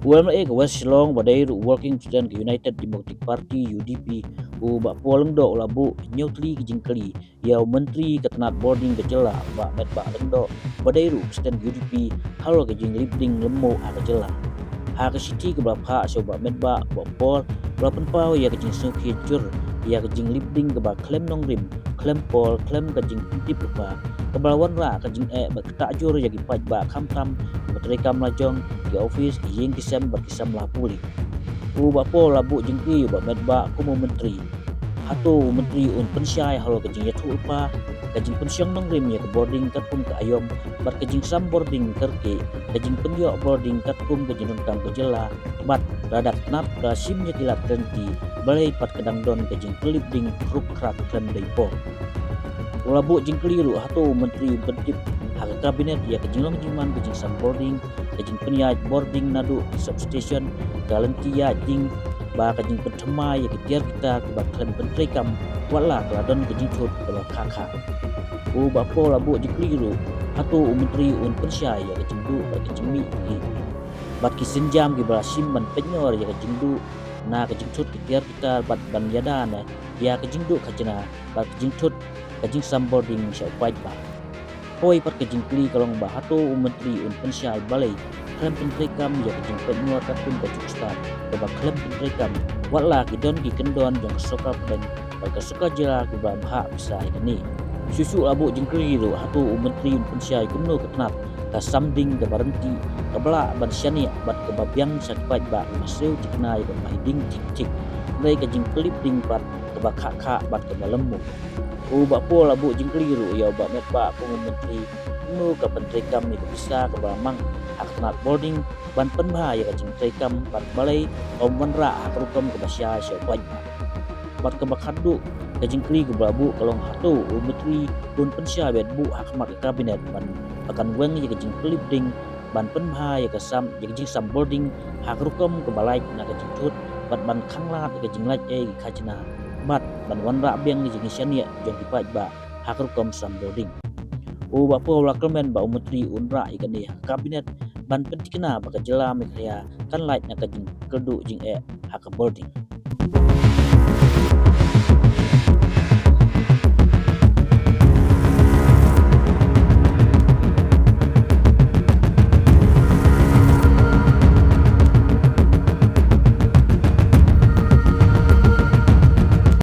UMA ke West Shillong Badairu Working Student ke United Democratic Party UDP bak poleng do labu nyutli ke jingkeli ya menteri ketenat boarding ke jela bak met bak lengdo Badairu Student UDP halo ke jing libding lemo ke jela ha ke siti ke bak so bak met bak pol bak penpau ya ke jing suki jur ya ke jing libding ke bak klem nongrim klem pol klem ke jing tip bak kebalawan ra ke jing bak tak jur ya ki paj bak kam rekam lajong ke office ke ying kisam berkisam lapuli bapo labu jengki met ba kumu menteri hatu menteri un pensyai halo ke jing yatu ulpa ke jing pensyang nongrim ya ke boarding kat pum ke ayom bat ke jing sam boarding kerke ke jing penyo boarding kat pum ke jing nongkang ke jela bat radak nap da sim ya kilat tenti balai pat kedang don ke jing kelip ding kruk krak klem daipo labu jing keliru hatu menteri berdip hak kabinet ya kejinglong jiman kejing sam boarding kejing peniat boarding nadu substation galanti ya jing ba kejing pentema ya ketiar kita kebaklan pentrekam wala keladon kejing chut kebak kakak bapo labu jing keliru hatu menteri un pensya ya kejing du ba kejing mi bat kisenjam ki barasim ban penyor ya kejing du na kejing chut ketiar kita bat ban yadana ya kejing du kajena bat kejing chut kajing sambording siya pait ba hoi pat kajing kli kalong ba hato menteri un pensyai balai klem pentrekam ya kajing penyor katun kajing star ba klem pentrekam wala kidon ki kendon jong soka dan ba soka jela ki ba ha bisa ini susu abu jing kli ro hato menteri un pensyai kumno ketnap ka samding ka barenti ka bala ban syani bat ka babyang sa pait ba maseu tiknai ba hiding tik tik ngai kajing klip ding pat ka ba kha bat ka balemu bak po labu jing keliru ya bak met bak ko menteri nu ka penteri kam ni bisa ke bamang aknat boarding ban penba ya ka jing menteri kam ban balai om wanra ak rukom ke basya sya paj bat ke bakadu ka jing kli ke babu kalong hatu menteri pun pensya bet bu hak mat kabinet ban akan weng ya ka jing klip ding ban penba ya ka sam ya jing sam boarding hak rukom ke balai na ka jing tut bat ban khanglat ka jing laj kajna bat ban wan ra biang ni jing syania jong dipat ba hakru kom samboding ba po la kemen ba menteri unra ikan dia kabinet ban pentikna ba ka jela me kan lait na ka jing kedu jing hak boarding